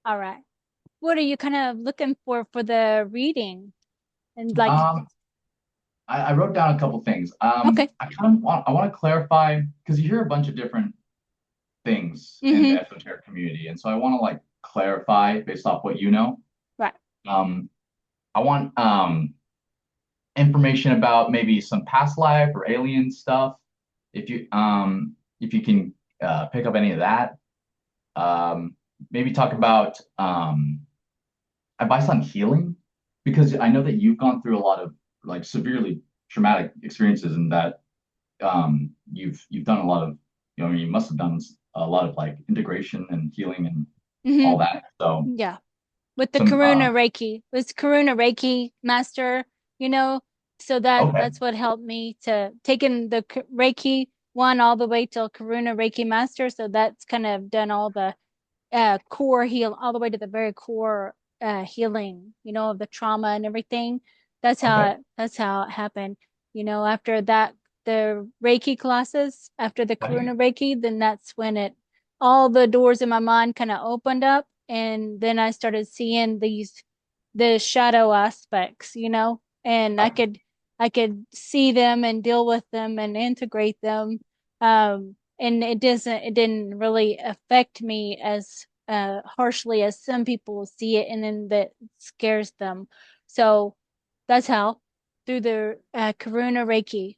All right. What are you kind of looking for the reading? And like, Um, I wrote down a couple things. okay. I want to clarify because you hear a bunch of different things in Mm-hmm. the esoteric community, and so I want to like clarify based off what you know. Right. Um, I want information about maybe some past life or alien stuff. If you can pick up any of that, um, maybe talk about advice on healing because I know that you've gone through a lot of like severely traumatic experiences and that you've done a lot of you must have done a lot of like integration and healing and Mm-hmm. all that. So Yeah. With the some Karuna Reiki, was Karuna Reiki Master, you know, so okay. that's what helped me to taking the Reiki one all the way till Karuna Reiki Master. So that's kind of done all the core heal all the way to the very core healing, of the trauma and everything. Okay. That's how it happened. After that, the Reiki classes, after the Right. Karuna Reiki, then that's when it all the doors in my mind kind of opened up, and then I started seeing the shadow aspects, and I could see them and deal with them and integrate them. And it didn't really affect me as harshly as some people see it, and then that scares them. So that's how, through the Karuna Reiki.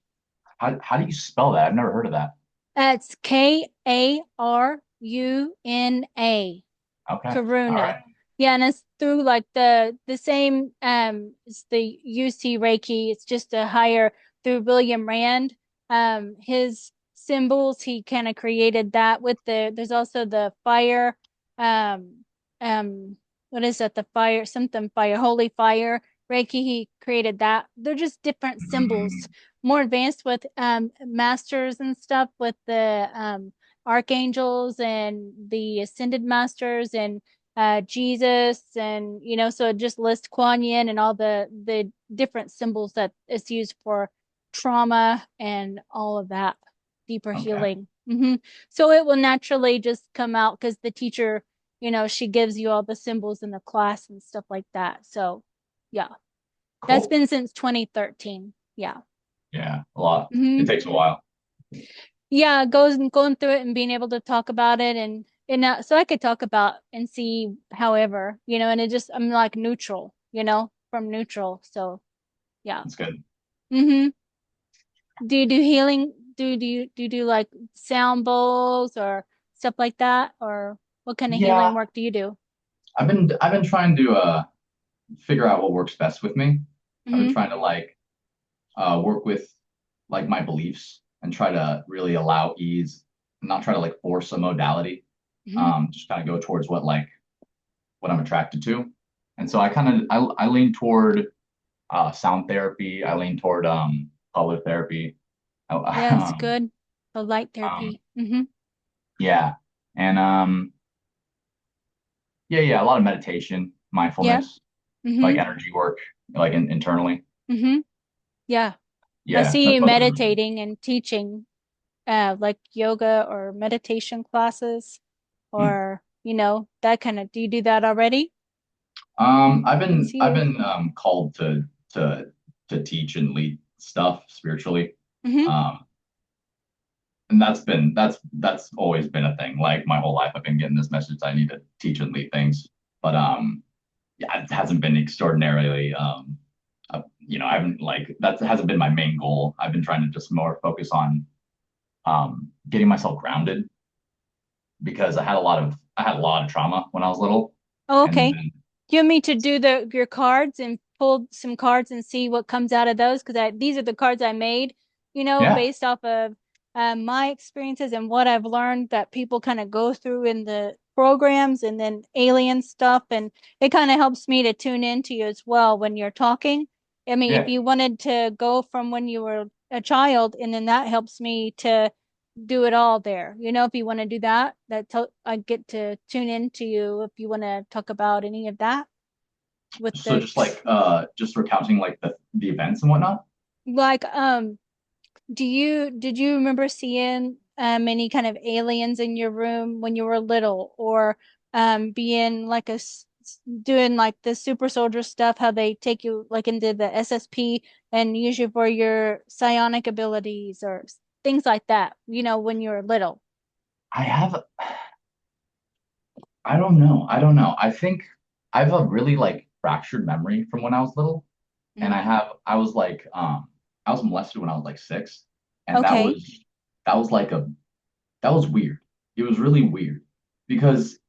How do you spell that? I've never heard of that. That's Karuna. Okay. All Karuna. right. Yeah, and it's through like the same it's the UC Reiki. It's just a higher through William Rand. His symbols, he kind of created that with there's also the fire, um um what is that? The fire, something fire, holy fire Reiki. He created that. They're just different symbols, Mm, more advanced with masters and stuff, with the archangels and the ascended masters and Jesus, and so it just lists Kuan Yin and all the different symbols that is used for trauma and all of that deeper okay. healing. So it will naturally just come out because the teacher, she gives you all the symbols in the class and stuff like that. So yeah, that's Cool. been since 2013. Yeah. Yeah. A lot. It hmm takes a while. yeah, goes and going through it and being able to talk about it, and so I could talk about and see however, and it just, I'm like neutral, from neutral. So yeah. That's good. hmm Do you do healing? Do you do like sound bowls or stuff like that, or what kind of healing Yeah. work do you do? I've been trying to figure out what works best with me. I've been hmm trying to like work with like my beliefs and try to really allow ease and not try to like force a modality. hmm Just kind of go towards what I'm attracted to. And so I lean toward sound therapy. I lean toward color therapy. Yeah, it's good. The light therapy. Yeah. And yeah, a lot of meditation, Yeah. mindfulness, like hmm energy work, like internally. hmm Yeah. I Yeah, see that's you what those are. meditating and teaching like yoga or meditation classes, Hmm. or that kind of, do you do that already? Can see I've you. been called to to teach and lead stuff spiritually. hmm Um, and that's always been a thing. Like my whole life, I've been getting this message that I need to teach and lead things. But yeah, it hasn't been extraordinarily I haven't like that hasn't been my main goal. I've been trying to just more focus on getting myself grounded because I had a lot of trauma when I was little. Oh, And okay. then Do you want me to do your cards and pull some cards and see what comes out of those? Because these are the cards I made, yeah, based off of my experiences and what I've learned that people kind of go through in the programs, and then alien stuff. And it kind of helps me to tune into you as well when you're talking. I mean, if yeah. you wanted to go from when you were a child, and then that helps me to do it all there. If you want to do that, I get to tune into you if you want to talk about any of that with So the just like just recounting like the events and whatnot. like did you remember seeing any kind of aliens in your room when you were little, or being like doing like the super soldier stuff, how they take you like into the SSP and use you for your psionic abilities or things like that, when you're little. I have, I don't know. I don't know. I think I have a really like fractured memory from when I was little. And Mm. I was like, I was molested when I was like 6. And Okay. that was like that was weird. It was really weird because,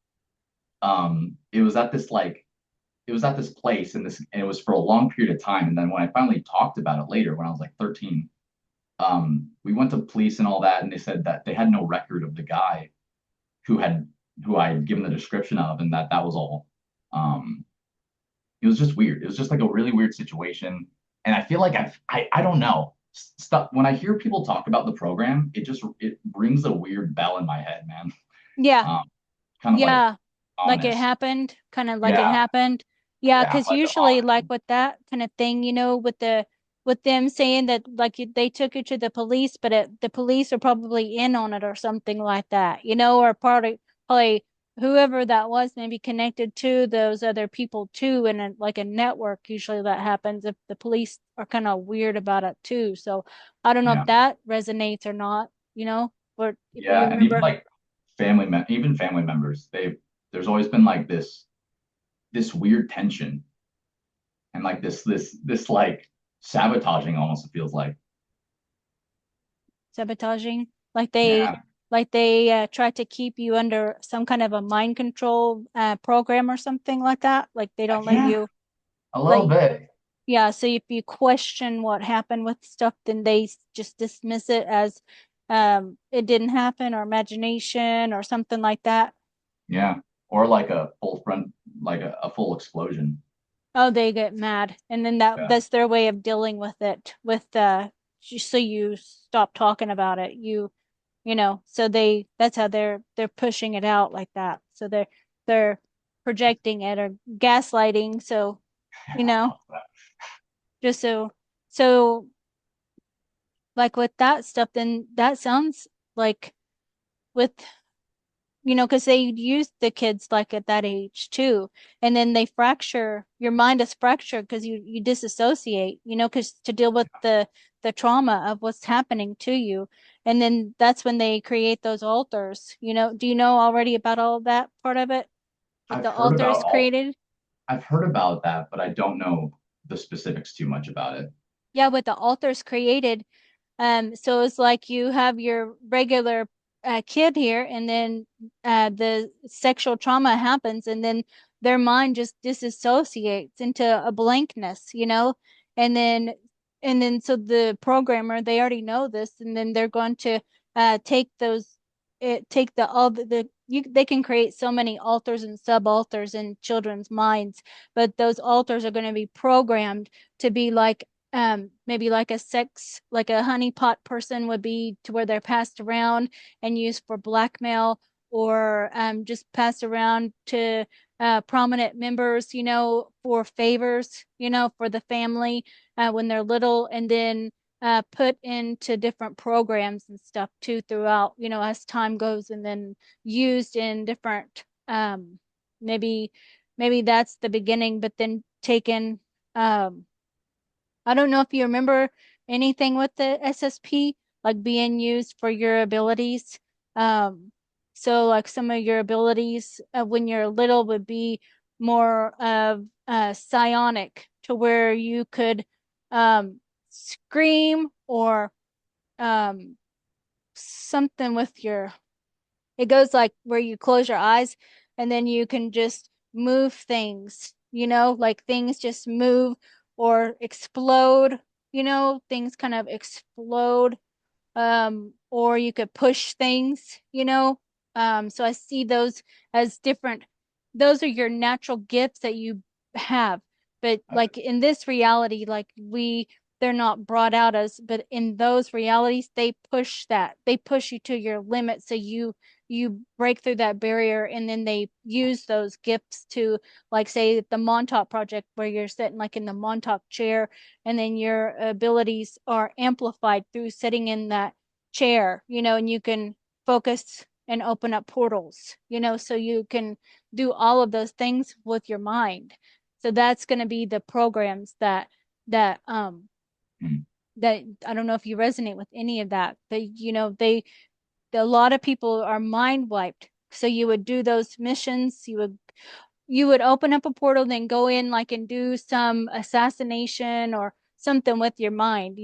it was at this like, it was at this place and it was for a long period of time. And then when I finally talked about it later, when I was like 13, we went to police and all that. And they said that they had no record of the guy who had, who I had given the description of, and that was all. Um, it was just weird. It was just like a really weird situation. And I feel like I don't know. Stuff when I hear people talk about the program, it rings a weird bell in my head, man. Yeah. Um, Kind of like Yeah. Like it ominous. happened, kind of like it Yeah, happened. Yeah, yeah, because like usually like with that kind of thing, with them saying that like they took you to the police, but the police are probably in on it or something like that, or probably whoever that was maybe connected to those other people too, and like a network. Usually that happens if the police are kind of weird about it too. So I don't know if yeah, that resonates or not, or if you yeah. And even remember. like even family members, there's always been like this weird tension and like this like sabotaging almost, it feels like. Sabotaging, Yeah, like they try to keep you under some kind of a mind control program or something like that. Like they don't let yeah, you a little like bit. yeah, so if you question what happened with stuff, then they just dismiss it as it didn't happen or imagination or something like that. Yeah, or like a full front, like a full explosion. Oh, they get mad. And then Yeah, that's their way of dealing with it, so you stop talking about it. So that's how they're pushing it out like that. So they're projecting it or gaslighting. So, you know, just so like with that stuff, then that sounds like with because they use the kids like at that age too, and then they fracture your mind is fractured because you disassociate, because to deal with the trauma of what's happening to you, and then that's when they create those altars. Do you know already about all that part of it with I've the heard about altars all. created? I've heard about that, but I don't know the specifics too much about it. Yeah, with the altars created. So it's like you have your regular kid here, and then the sexual trauma happens, and then their mind just disassociates into a blankness, and then so the programmer, they already know this, and then they're going to take take all they can create so many alters and sub-alters in children's minds, but those alters are going to be programmed to be like maybe like like a honeypot person would be, to where they're passed around and used for blackmail, or just passed around to prominent members, for favors, for the family when they're little, and then put into different programs and stuff too throughout, as time goes, and then used in different maybe that's the beginning, but then taken I don't know if you remember anything with the SSP, like being used for your abilities. Um, so like some of your abilities when you're little would be more of psionic, to where you could scream or um, something with it goes like where you close your eyes and then you can just move things, like things just move or explode, things kind of explode. Or you could push things, so I see those as different. Those are your natural gifts that you have. But I, like in this reality, like they're not brought out as, but in those realities, they push you to your limit. So you break through that barrier, and then they use those gifts to, like, say the Montauk project, where you're sitting like in the Montauk chair, and then your abilities are amplified through sitting in that chair, and you can focus and open up portals, so you can do all of those things with your mind. So that's going to be the programs that Mm. that I don't know if you resonate with any of that, but a lot of people are mind wiped. So you would do those missions, you would open up a portal, then go in like and do some assassination or something with your mind,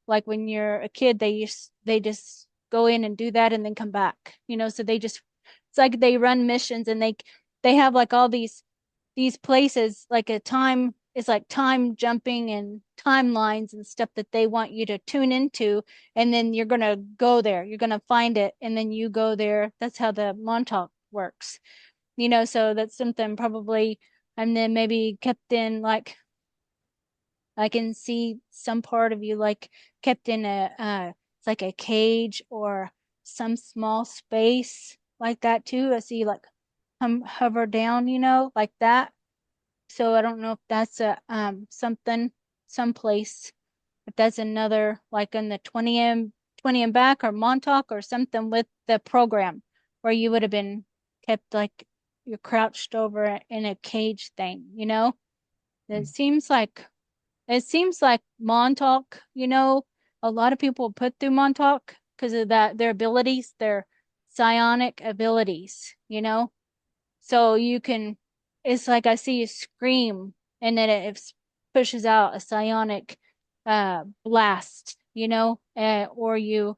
like when you're a kid, they just go in and do that and then come back, so it's like they run missions and they have like all these places, like a time, it's like time jumping and timelines and stuff that they want you to tune into, and then you're gonna go there, you're gonna find it, and then you go there. That's how the Montauk works, so that's something probably, and then maybe kept in, like I can see some part of you like kept in it's like a cage or some small space like that too. I see like hover down, like that. So I don't know if that's a something someplace, if that's another like in the 20 and back or Montauk or something with the program where you would have been kept like you're crouched over in a cage thing. It seems like Montauk, a lot of people put through Montauk because of that, their abilities, their psionic abilities. So you can, it's like I see you scream and then it pushes out a psionic blast, or you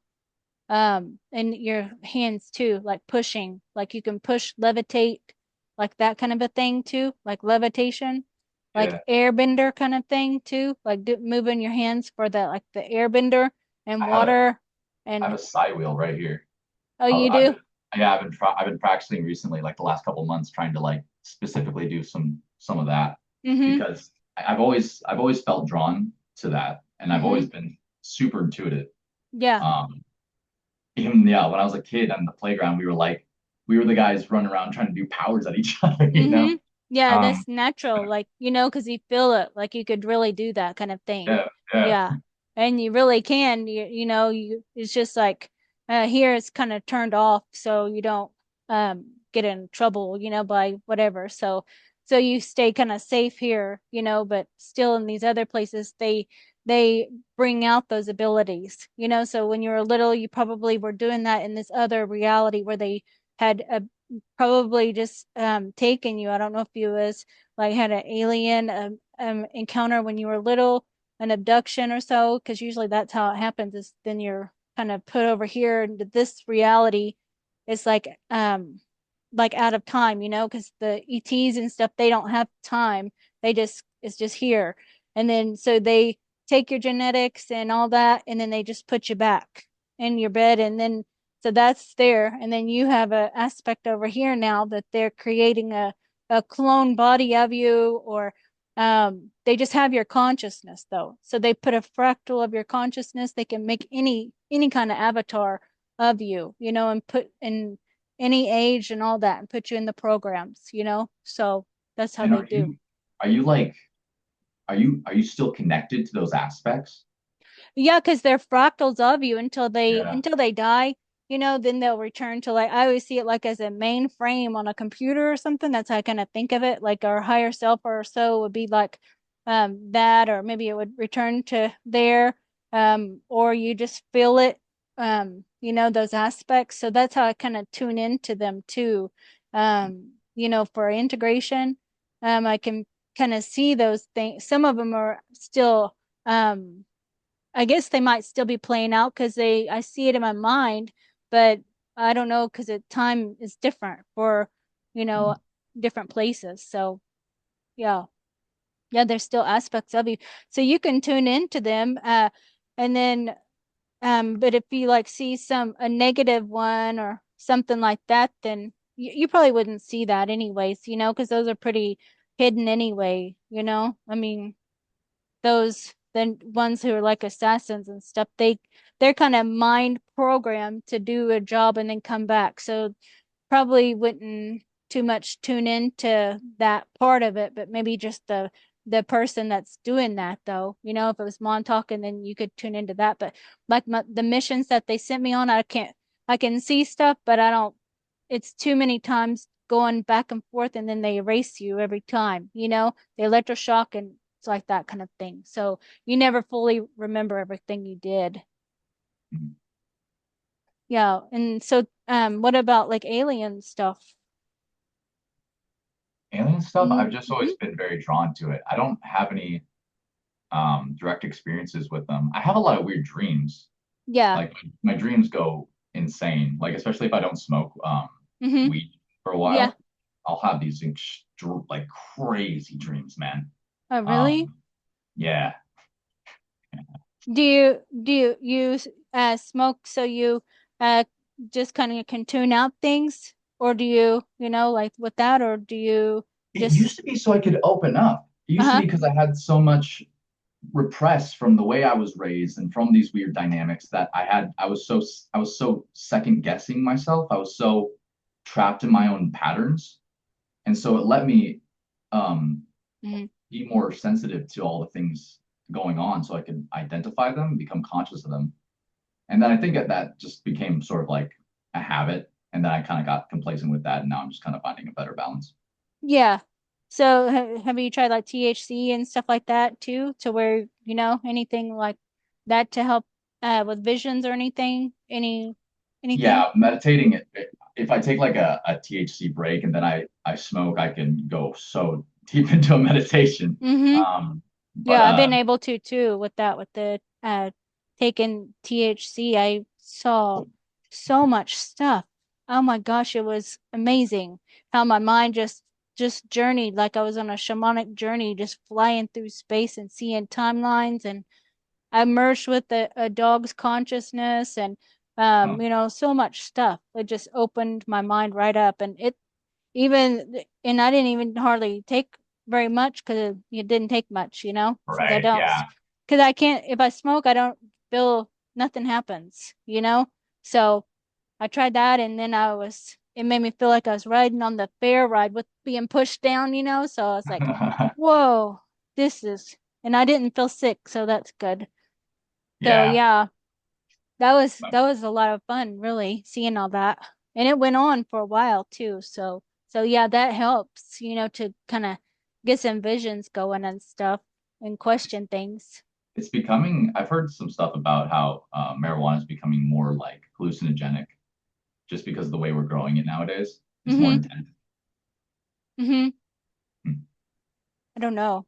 and your hands too, like pushing, like you can push, levitate, like that kind of a thing too, like levitation, like Yeah. airbender kind of thing too, like moving your hands for the like the airbender and I have a water I have and a side wheel right here. oh, I've, you I've do? been, yeah, I've been practicing recently, like the last couple months, trying to like specifically do some of that Mm-hmm. because I've always felt drawn to that, and I've Mm-hmm. always been super intuitive. Yeah. Um, Even yeah, when I was a kid on the playground, we were the guys running around trying to do powers at each other, you know? Mm-hmm. Yeah, Um, that's natural. Like, because you feel it, like you could really do that kind of thing. yeah, yeah, Yeah. And you really can. It's just like here it's kind of turned off so you don't get in trouble, by whatever. So you stay kind of safe here, but still in these other places they bring out those abilities. So when you were little, you probably were doing that in this other reality where they had a probably just taken you. I don't know if you was like had an alien encounter when you were little, an abduction or so, because usually that's how it happens. Is then you're kind of put over here into this reality. It's like out of time, because the ETs and stuff they don't have time. It's just here, and then so they take your genetics and all that, and then they just put you back in your bed, and then so that's there. And then you have an aspect over here now that they're creating a clone body of you, or they just have your consciousness though. So they put a fractal of your consciousness. They can make any kind of avatar of you, and put in any age and all that and put you in the programs. So that's how and they do. are you like are you still connected to those aspects? Yeah, because they're fractals of you until they Yeah. until they die, then they'll return to like I always see it like as a mainframe on a computer or something. That's how I kind of think of it. Like our higher self or so would be like that, or maybe it would return to there. Or you just feel it, those aspects. So that's how I kind of tune into them too. For integration. I can kind of see those things. Some of them are still I guess they might still be playing out because I see it in my mind, but I don't know because time is different for, you know, Mm. different places. So yeah, yeah, there's still aspects of you. So you can tune into them, and then, but if you like see a negative one or something like that, then you probably wouldn't see that anyways, because those are pretty hidden anyway. I mean, those the ones who are like assassins and stuff, they're kind of mind programmed to do a job and then come back, so probably wouldn't too much tune into that part of it, but maybe just the person that's doing that though, if it was Montauk, and then you could tune into that. But like the missions that they sent me on, I can see stuff, but I don't it's too many times going back and forth, and then they erase you every time, the electroshock, and it's like that kind of thing. So you never fully remember everything you did. Mhm. Yeah. And so what about like alien stuff? Alien stuff, I've just Mm-hmm. always been very drawn to it. I don't have any direct experiences with them. I have a lot of weird dreams. Yeah. Like my dreams go insane. Like especially if I don't smoke Mm-hmm. weed for a Yeah. while, I'll have these like crazy dreams, man. Oh, really? Um, yeah. Do you smoke so you uh just kind of can tune out things, or do you, like with that, or do you It used just to be so I could open up. It used to uh-huh. be because I had so much repressed from the way I was raised and from these weird dynamics that I was so second guessing myself. I was so trapped in my own patterns. And so it let me um, Mm-hmm. be more sensitive to all the things going on so I could identify them, become conscious of them. And then I think that just became sort of like a habit. And then I kind of got complacent with that. And now I'm just kind of finding a better balance. Yeah. So have you tried like THC and stuff like that too, to where, anything like that to help with visions or anything? Yeah, meditating, if I take like a THC break and then I smoke, I can go so deep into a meditation. Mm-hmm. But Yeah, I've been able to too with that, with the taking THC. I saw so much stuff. Oh my gosh, it was amazing how my mind just journeyed like I was on a shamanic journey, just flying through space and seeing timelines, and I merged with a dog's consciousness, and huh, so much stuff. It just opened my mind right up, and and I didn't even hardly take very much because it didn't take much, since I right, don't, yeah. because I can't, if I smoke, I don't feel nothing happens. So I tried that, and then it made me feel like I was riding on the fair ride with being pushed down. So I was like, whoa, this is, and I didn't feel sick, so that's good. So Yeah. yeah, that was a lot of fun, really, seeing all that. And it went on for a while too. So yeah, that helps, to kind of get some visions going and stuff and question things. It's becoming, I've heard some stuff about how marijuana is becoming more like hallucinogenic just because of the way we're growing it nowadays. It's more Mm-hmm. intense. Mm-hmm. Hmm. I don't know.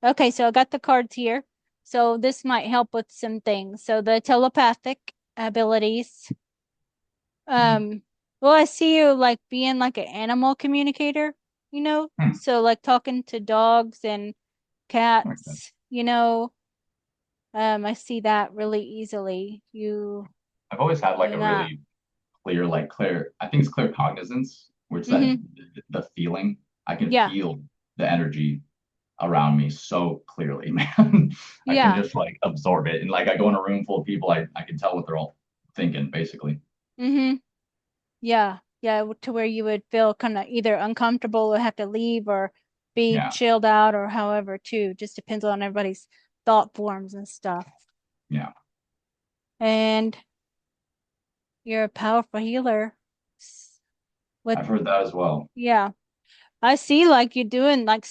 Okay, so I got the cards here. So this might help with some things. So the telepathic abilities. Hmm. Um, well, I see you like being like an animal communicator, Hmm. so like talking to dogs and Makes sense. cats. I see that really easily. You I've always had like do a that. really clear, I think it's clear cognizance, where it's that Mm-hmm. the feeling. I can Yeah. feel the energy around me so clearly, man. I can Yeah. just like absorb it. And like I go in a room full of people, I can tell what they're all thinking, basically. Mm-hmm. Yeah. Yeah. To where you would feel kind of either uncomfortable or have to leave or be Yeah. chilled out or however too. Just depends on everybody's thought forms and stuff. Yeah. And you're a powerful healer with, I've heard that as well. yeah. I see like you doing like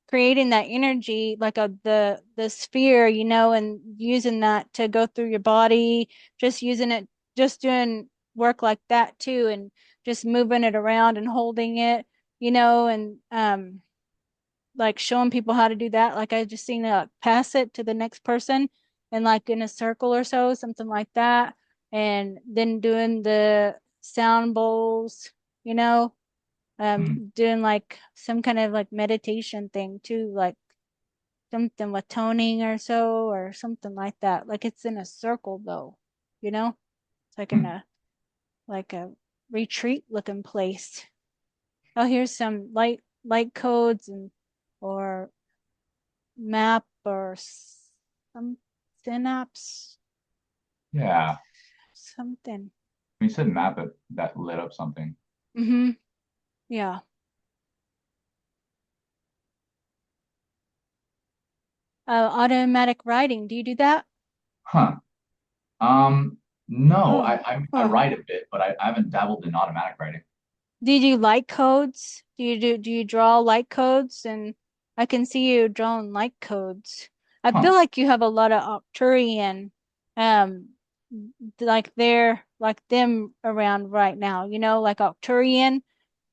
creating that energy like the sphere, and using that to go through your body, just using it, just doing work like that too, and just moving it around and holding it, and like showing people how to do that. Like I just seen it like, pass it to the next person and like in a circle or so, something like that. And then doing the sound bowls, you know Hmm. doing like some kind of like meditation thing too, like something with toning or so, or something like that. Like it's in a circle though, it's like in Hmm. a retreat looking place. Oh, here's some light codes and or map or some synapse, Yeah. something. When you said map it, that lit up something. Mm-hmm. Yeah. Automatic writing. Do you do that? Huh. Um, No, Oh, I oh. write a bit, but I haven't dabbled in automatic writing. Did you light codes? Do you draw light codes? And I can see you drawing light codes. I feel Huh. like you have a lot of Arcturian, um, like they're like them around right now, like Arcturian,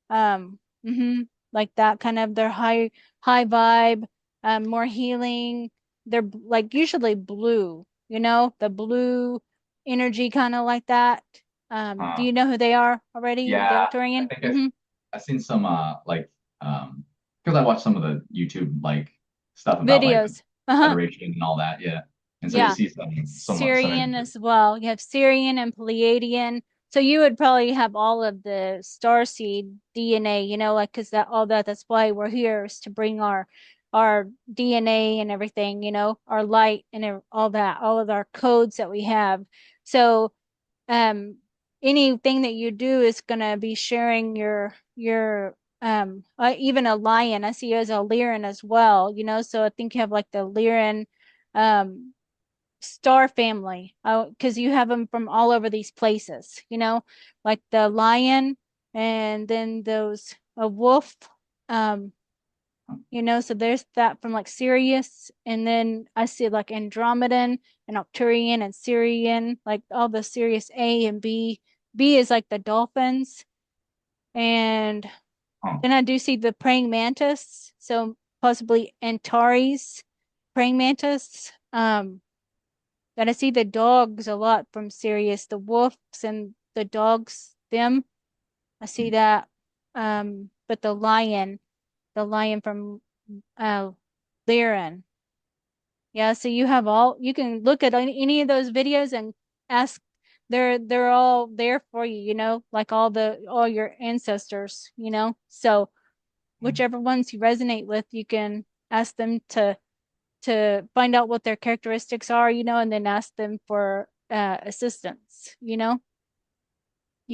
like that kind of their high vibe, more healing. They're like usually blue, the blue energy kind of like that. Do Huh. you know who they are already? The Yeah, I Arcturian? think I've seen some because I watched some of the YouTube like stuff about like the Videos. Uh-huh. Federation and all that. Yeah, and so you Yeah. see some Syrian images. as well. You have Syrian and Pleiadian. So you would probably have all of the starseed DNA, like because that's why we're here is to bring our DNA and everything, our light and all that, all of our codes that we have. So um anything that you do is gonna be sharing your even a lion. I see you as a Lyran as well, so I think you have like the Lyran um star family because you have them from all over these places, like the lion and then those a wolf, um so there's that from like Sirius, and then I see like Andromedan and Arcturian and Syrian, like all the Sirius A and B. B is like the dolphins, and Huh. then I do see the praying mantis, so possibly Antares praying mantis. That I see the dogs a lot from Sirius, the wolves and the dogs, them. I see that. But the lion from Lyran. Yeah, so you can look at any of those videos and ask. They're all there for you, like all your ancestors, So whichever ones you resonate with, you can ask them to find out what their characteristics are, and then ask them for assistance, You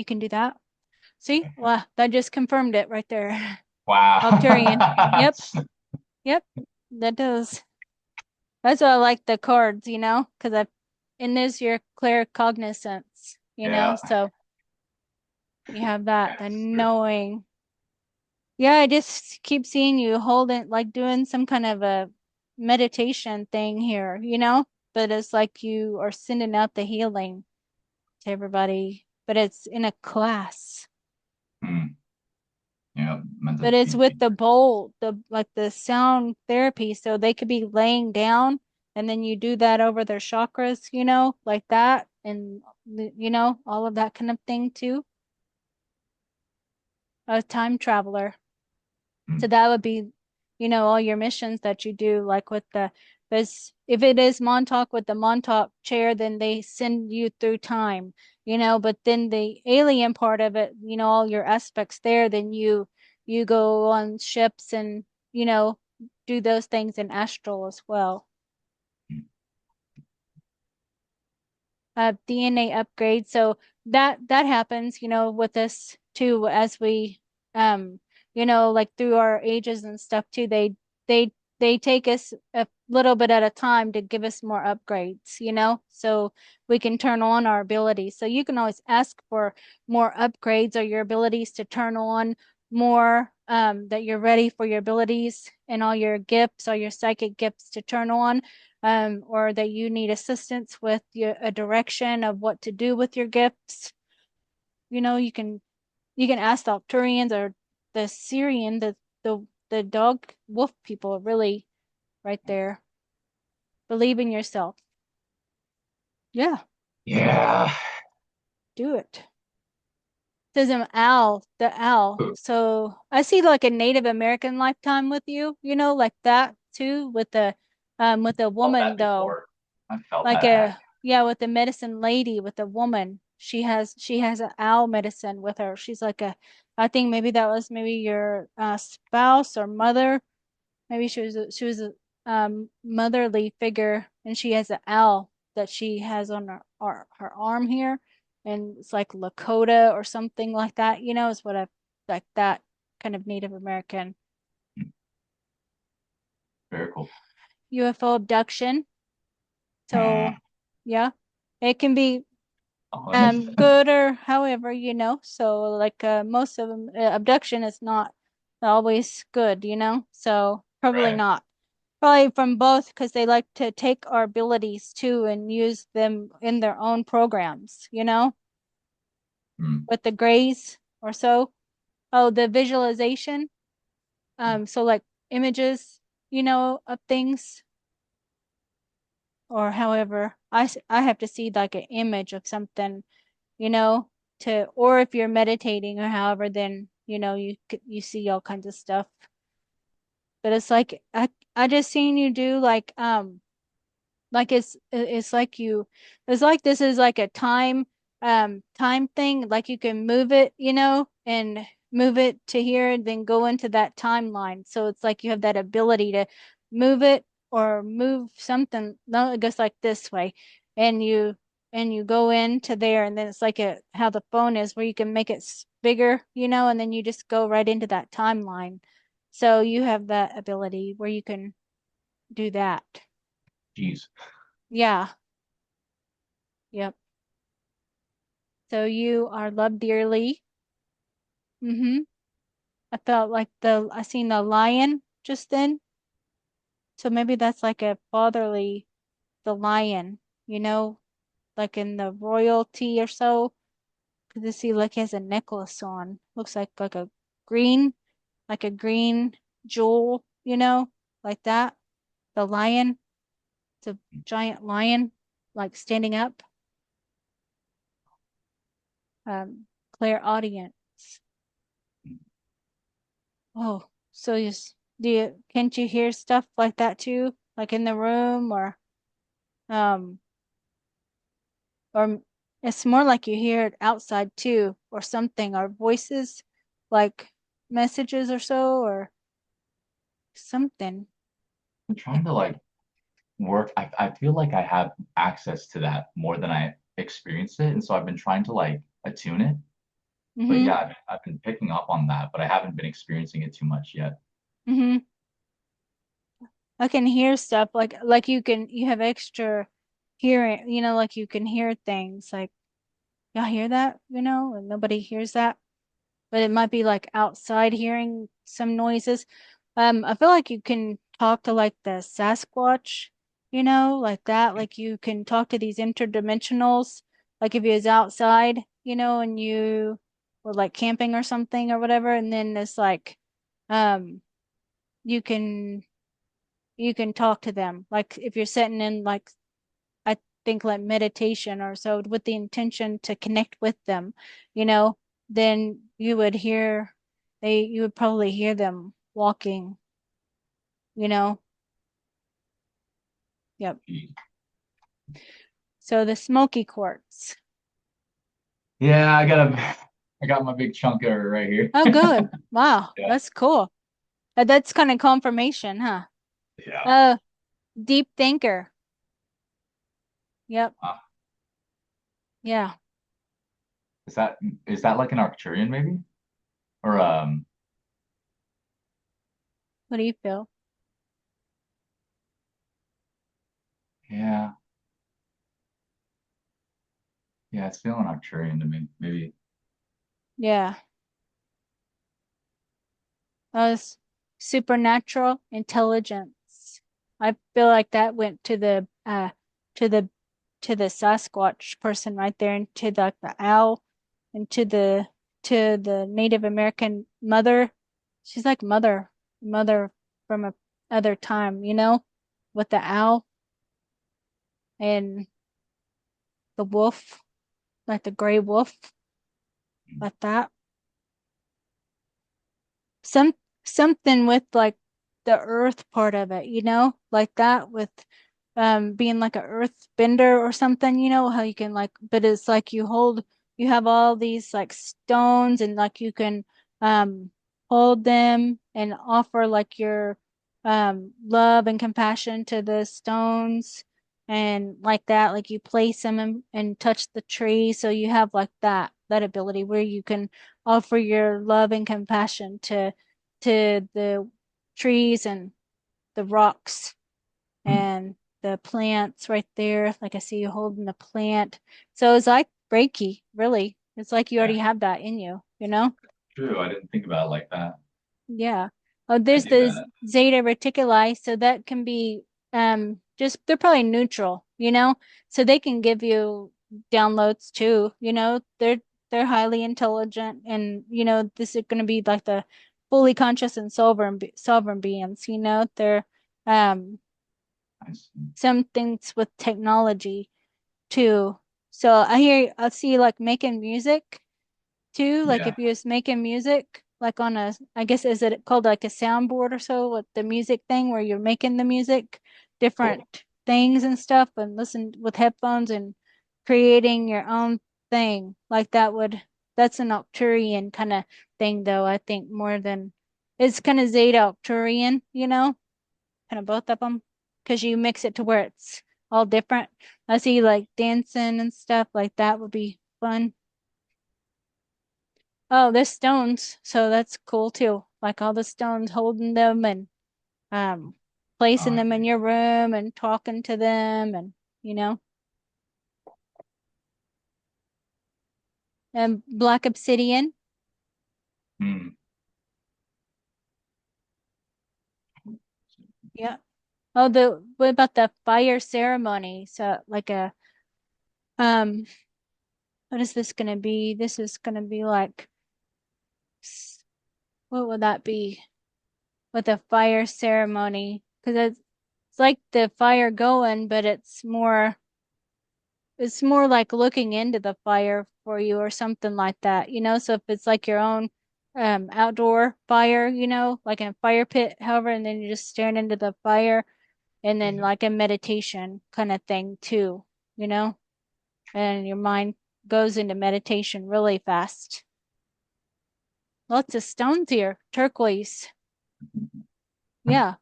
can do that. See? Well, that just confirmed it right there. Arcturian. Wow. Yep. Yep. That does. That's why I like the cards, because and there's your clear cognizance, Yeah. so you have that, the Yes. Good. knowing. Yeah, I just keep seeing you holding, like doing some kind of a meditation thing here, but it's like you are sending out the healing to everybody, but it's in a class. Hmm. Yeah, meant to But it's teach with me. the bowl, the like the sound therapy, so they could be laying down and then you do that over their chakras, like that, and all of that kind of thing too. A time traveler. Hmm. So that would be, all your missions that you do, like with this, if it is Montauk with the Montauk chair, then they send you through time, but then the alien part of it, all your aspects there, then you go on ships and, you know, do those things in astral as well. DNA upgrade. So that happens, with us too as we like through our ages and stuff too. They they take us a little bit at a time to give us more upgrades, so we can turn on our abilities. So you can always ask for more upgrades or your abilities to turn on more, that you're ready for your abilities and all your gifts, all your psychic gifts to turn on, or that you need assistance with a direction of what to do with your gifts, you can ask the Arcturians or the Syrian, the dog wolf people are really right there. Believe in yourself. Yeah, Yeah. do it. Says an owl, the owl. So I see like a Native American lifetime with you, like that too, with the Felt that woman though. before. I felt Like that. yeah, with the medicine lady, with the woman, she has an owl medicine with her. She's like I think maybe that was maybe your spouse or mother. Maybe she was a motherly figure, and she has an owl that she has on her arm here, and it's like Lakota or something like that, is what I like, that kind of Native American. Very cool. UFO abduction. Hmm. So yeah, it can be. Oh, that makes sense. good or however, you know. So like most of them, abduction is not always good, you know. So probably Right. not. Probably from both because they like to take our abilities too and use them in their own programs, you know, Mm. with the grays or so. Oh, the visualization. So like images, you know, of things or however, I have to see like an image of something, you know, to or if you're meditating or however, then you know you see all kinds of stuff. But it's like I just seen you do like it's like you it's like this is like a time thing like you can move it, you know, and move it to here and then go into that timeline, so it's like you have that ability to move it or move something, no, it goes like this way, and you go into there, and then it's like a how the phone is where you can make it bigger, you know, and then you just go right into that timeline, so you have that ability where you can do that. Jeez. Yeah. Yep. So you are loved dearly. Mm-hmm. I felt like I seen the lion just then. So maybe that's like a fatherly, the lion, you know, like in the royalty or so. Because you see like he has a necklace on. Looks like a green, like a green jewel, you know, like that. The lion, it's a giant lion, like standing up. Clairaudient. Oh, so can't you hear stuff like that too? Like in the room um or it's more like you hear it outside too or something or voices like messages or so or something. I'm trying to like work. I feel like I have access to that more than I experience it. And so I've been trying to like attune it. But Mm-hmm. yeah, I've been picking up on that, but I haven't been experiencing it too much yet. Mm-hmm. I can hear stuff like you have extra hearing, you know, like you can hear things like y'all hear that, you know, and nobody hears that. But it might be like outside hearing some noises. I feel like you can talk to like the Sasquatch, you know, like that. Like you can talk to these interdimensionals. Like if you was outside, you know, and you were like camping or something or whatever, and then it's like, um, you can you can talk to them. Like if you're sitting in like I think like meditation or so with the intention to connect with them, you know, then you would probably hear them walking, you know. Yep. Jeez. So the smoky quartz. Yeah, I got my big chunk of it right here. Oh, good. Wow, Yeah. that's cool. That's kind of confirmation, huh? Yeah. Uh, deep thinker. Yep. Uh, Yeah. is that is that like an Arcturian maybe? Or What do you feel? yeah, yeah, it's feeling Arcturian to me. Maybe. Yeah. Was supernatural intelligence. I feel like that went to the to the Sasquatch person right there and to the owl and to the Native American mother. She's like mother from a other time, you know, with the owl and the wolf, like the gray wolf, like that. some Something with like the earth part of it, you know, like that with being like a earth bender or something, you know, how you can like but it's like you have all these like stones and like you can um hold them and offer like your love and compassion to the stones and like that, like you place them and touch the tree, so you have like that ability where you can offer your love and compassion to the trees and the rocks Hmm. and the plants right there. Like I see you holding the plant. So it's like Reiki, really. It's like you Yeah, already have that in you, you know? true. I didn't think about it like that. Yeah. Oh, I there's do the that. Zeta Reticuli, so that can be just they're probably neutral, you know? So they can give you downloads too, you know? They're highly intelligent and you know, this is going to be like the fully conscious and sovereign beings, you know? They're um I see. some things with technology too. So I see like making music too. Like Yeah. if you're just making music, like on a, I guess is it called like a soundboard or so with the music thing where you're making the music, Cool. different things and stuff, and listen with headphones and creating your own thing. Like that's an Arcturian kind of thing though, I think more than it's kind of Zeta Arcturian, you know, kind of both of them, because you mix it to where it's all different. I see like dancing and stuff like that would be fun. Oh, there's stones, so that's cool too. Like all the stones holding them and um placing I them in see. your room and talking to them and you know, and black obsidian. Hmm. Yeah. Oh, the what about the fire ceremony? So like a um what is this gonna be? This is gonna be like what would that be with a fire ceremony? Because it's like the fire going, but it's more like looking into the fire for you or something like that, you know? So if it's like your own outdoor fire, you know, like in a fire pit, however, and then you're just staring into the fire and then Yeah. like a meditation kind of thing too, you know? And your mind goes into meditation really fast. Lots of stones here. Turquoise. Yeah.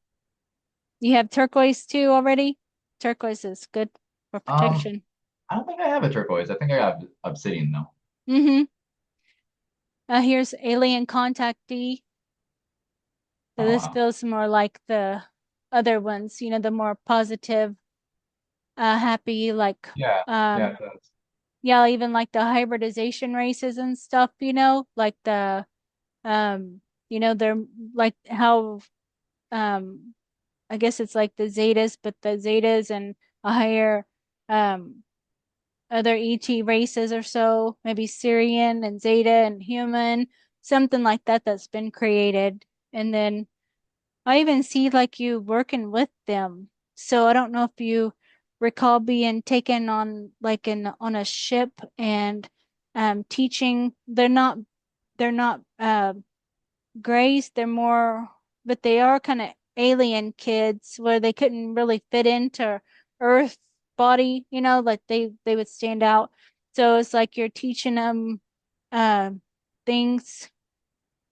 You have turquoise too already? Turquoise is good for Um, protection. I don't think I have a turquoise. I think I have obsidian though. Mm-hmm. Here's alien contactee. So Oh this wow. feels more like the other ones, you know, the more positive, happy, like, Yeah. Yeah, um, it does. yeah, even like the hybridization races and stuff, you know, like the, you know, they're like how, um, I guess it's like the Zetas, but the Zetas and a higher, um, other ET races or so, maybe Syrian and Zeta and human, something like that that's been created. And then I even see like you working with them. So I don't know if you recall being taken on like in on a ship and teaching. They're not grays, they're more but they are kind of alien kids where they couldn't really fit into Earth body, you know, like they would stand out. So it's like you're teaching them uh, things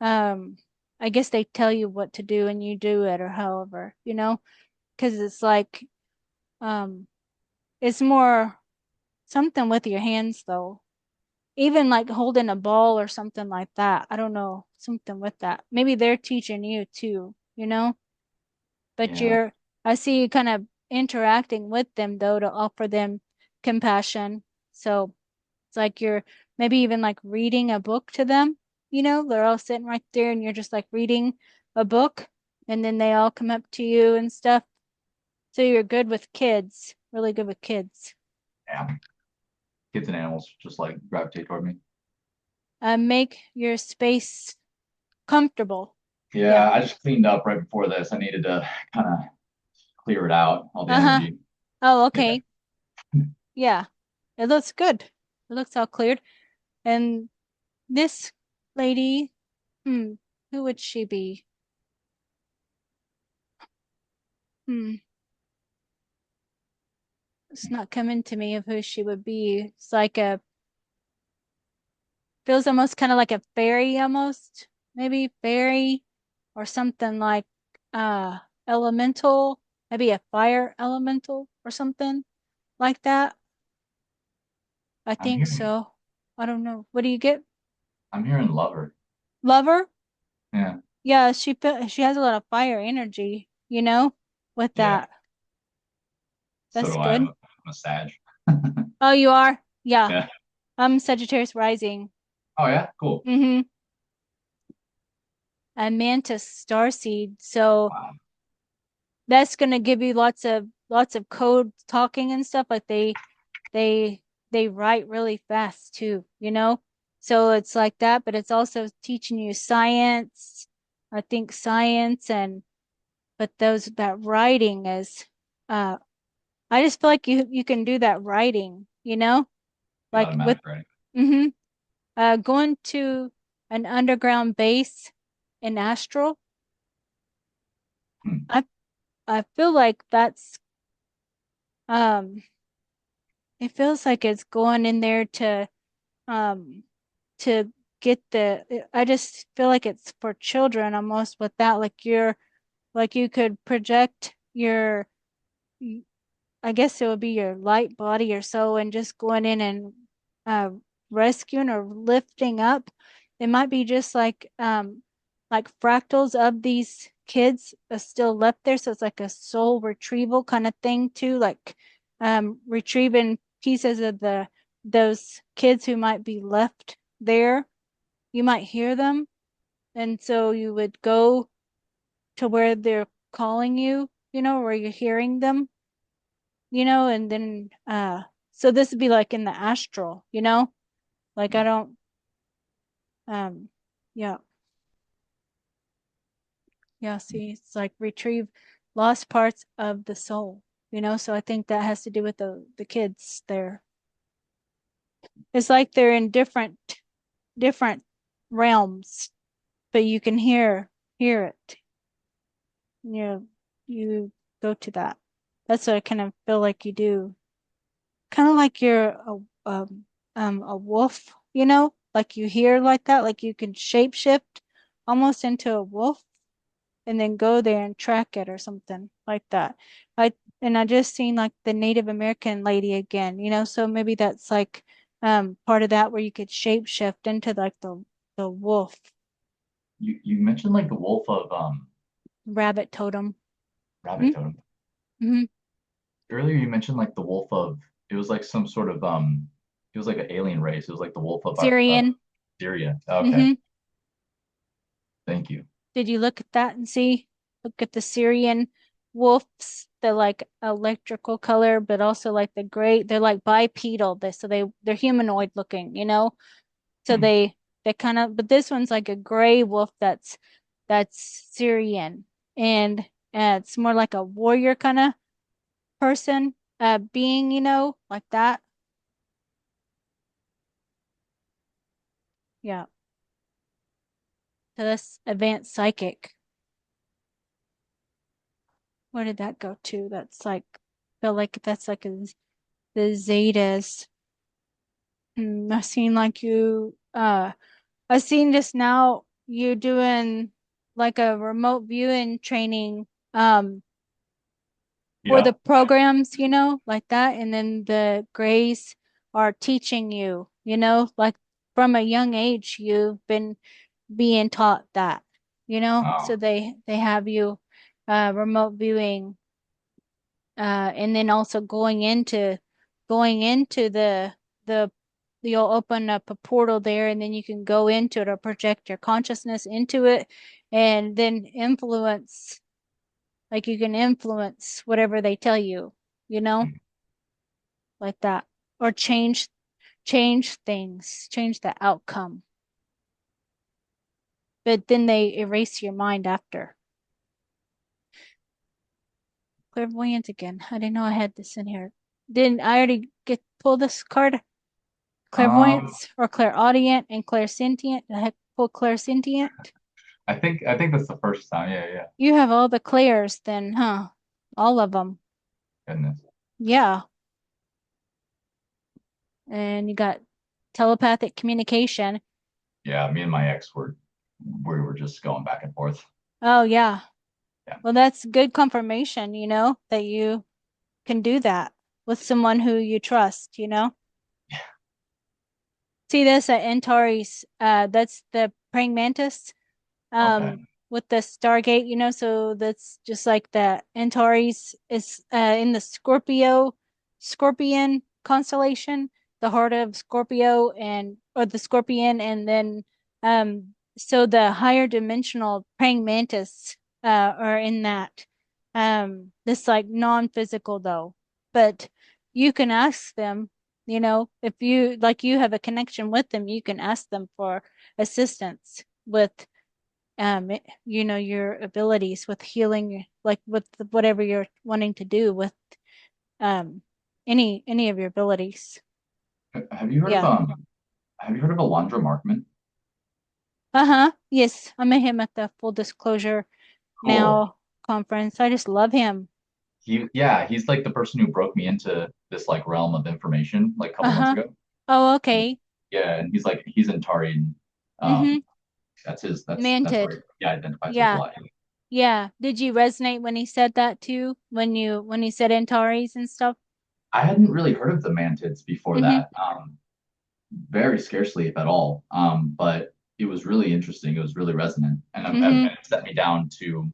um, I guess they tell you what to do and you do it or however, you know, because it's like, um, it's more something with your hands though. Even like holding a ball or something like that. I don't know, something with that. Maybe they're teaching you too, you know, but Yeah. I see you kind of interacting with them though to offer them compassion. So it's like you're maybe even like reading a book to them. You know, they're all sitting right there and you're just like reading a book and then they all come up to you and stuff. So you're good with kids, really good with kids. Yeah. Kids and animals just like gravitate toward me. Make your space comfortable. Yeah. Yeah, I just cleaned up right before this. I needed to kind of clear it out, all the Uh-huh. energy. Oh, Yeah. okay. Yeah. It looks good. It looks all cleared. And this lady, hmm, who would she be? Hmm. It's not coming to me of who she would be. It's like a feels almost kind of like a fairy almost, maybe fairy or something like uh elemental, maybe a fire elemental or something like that. I I'm think hearing so. I don't know. What do you get? I'm hearing lover. Lover? Yeah. Yeah, she has a lot of fire energy, you know, with Yeah. that. So That's do I. I'm good. a, I'm a Sag. Oh, you are? Yeah. Yeah. I'm Sagittarius rising. Oh yeah, cool. Mm-hmm. And Mantis starseed. So Wow. that's gonna give you lots of code talking and stuff. Like they they write really fast too, you know? So it's like that, but it's also teaching you science. I think science and but those that writing is uh I just feel like you can do that writing, you know? The Like with automatic writing. mm-hmm, going to an underground base in astral. Hmm. I I feel like that's um it feels like it's going in there um to get I just feel like it's for children almost with that like you could project your I guess it would be your light body or so, and just going in and uh, rescuing or lifting up. It might be just like fractals of these kids are still left there, so it's like a soul retrieval kind of thing too, like retrieving pieces of the those kids who might be left there. You might hear them, and so you would go to where they're calling you, where you're hearing them, and then so this would be like in the astral, like I don't um yeah, yeah, see, it's like retrieve lost parts of the soul, so I think that has to do with the kids there. It's like they're in different realms, but you can hear it. You go to that. That's what I kind of feel like you do. Kind of like you're a wolf, like you hear like that, like you can shapeshift almost into a wolf and then go there and track it or something like that. I and I just seen like the Native American lady again, so maybe that's like part of that where you could shapeshift into like the wolf You mentioned like the wolf of rabbit totem. rabbit Mm-hmm. totem. Mm-hmm. Earlier you mentioned like the wolf of it was like some sort of it was like an alien race. It was like the wolf of Syrian. Syria. Okay, Mm-hmm. thank you. Did you look at that and see? Look at the Syrian wolves, the like electrical color, but also like the gray. They're like bipedal. They're humanoid looking, So Hmm. they kind of, but this one's like a gray wolf that's Syrian, and it's more like a warrior kind of person, being, like that. Yeah. So that's advanced psychic. Where did that go to? That's like feel like that's like the Zetas. I seen like I seen just now you doing like a remote viewing training for the Yeah. programs, like that. And then the Grays are teaching you, like from a young age you've been being taught that, so Oh, they have you remote viewing and then also going into the you'll open up a portal there and then you can go into it or project your consciousness into it and then influence, like you can influence whatever they tell you, you know, hmm. like that, or change things, change the outcome, but then they erase your mind after. Clairvoyant again. I didn't know I had this in here. Didn't I already get pull this card? Um, Clairvoyance or clairaudient and clairsentient. I had pulled clairsentient. I think that's the first time. Yeah, yeah. You have all the clairs then, huh? All of them. Goodness. Yeah. And you got telepathic communication. Yeah, me and my ex we were just going back and forth. Oh, yeah. Yeah. Well, that's good confirmation, that you can do that with someone who you trust. See this at Antares, that's the praying mantis. Okay. With the Stargate, so that's just like the Antares is in the Scorpion constellation. the heart of Scorpio and or the scorpion, and then so the higher dimensional praying mantis are in that. This like non-physical though. But you can ask them, if you like you have a connection with them, you can ask them for assistance with your abilities with healing, like with whatever you're wanting to do with um any of your abilities. Have you heard of Yeah. Alondra Markman? Uh-huh. Yes, I met him at the Full Disclosure Cool. Now conference. I just love him. He's like the person who broke me into this like realm of information like a couple months Uh-huh. ago. Oh, okay. Yeah, and he's in Tari. Mm-hmm. That's Manted. where he identifies with a Yeah. lot. Yeah. Did you resonate when he said that too? When he said Antares and stuff? I hadn't really heard of the mantids before Mm-hmm. that. Very scarcely, if at all. But it was really interesting. It was really resonant, and Mm-hmm. it set me down to,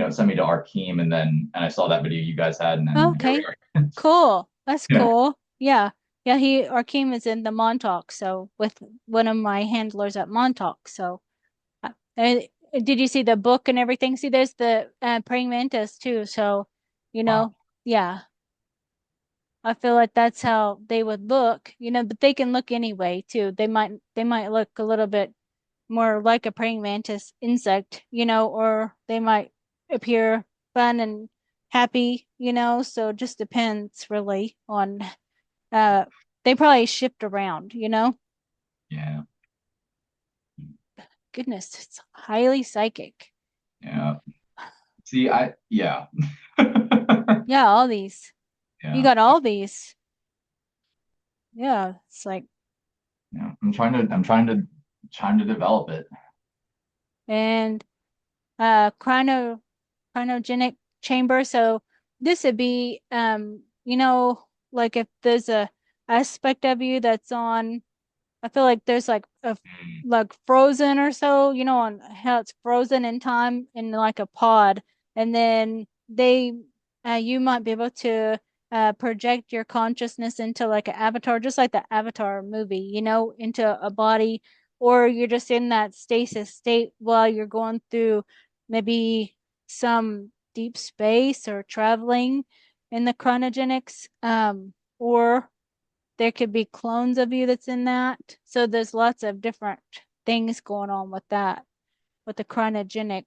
sent me to Arkeem, and I saw that video you guys had, and then here we Okay. are. Cool. That's Yeah. cool. Yeah. Yeah, Arkeem is in the Montauk, so with one of my handlers at Montauk. So did you see the book and everything? See, there's the praying mantis too. So, you Wow. know, yeah, I feel like that's how they would look, but they can look anyway too. They might look a little bit more like a praying mantis insect, or they might appear fun and happy, so it just depends really on uh they probably shift around. Yeah. Goodness, it's highly psychic. Yeah. See, yeah. Yeah, all these. You Yeah. got all these. Yeah, it's like Yeah. Trying to develop it. and cryogenic chamber. So this would be like if there's a aspect of you that's on, I feel like there's like a Mm. like frozen or so, on how it's frozen in time in like a pod, and then you might be able to project your consciousness into like an avatar, just like the Avatar movie, into a body, or you're just in that stasis state while you're going through maybe some deep space or traveling in the cryogenics, or there could be clones of you that's in that. So there's lots of different things going on with that, with the cryogenic.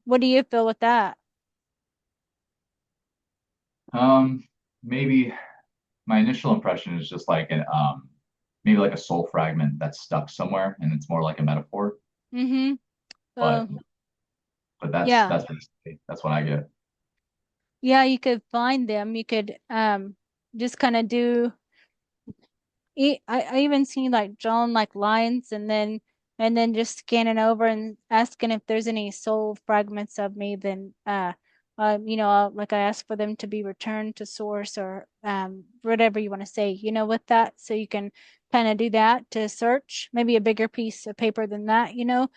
What do you feel with that? Um, Maybe my initial impression is just like maybe like a soul fragment that's stuck somewhere, and it's more like a metaphor. Mm-hmm. But Um, yeah. that's what I get. Yeah, you could find them. You could just kind of do I even seen like drawing like lines and then just scanning over and asking if there's any soul fragments of me, then like I ask for them to be returned to source or whatever you want to say, with that. So you can kind of do that to search maybe a bigger piece of paper than that, and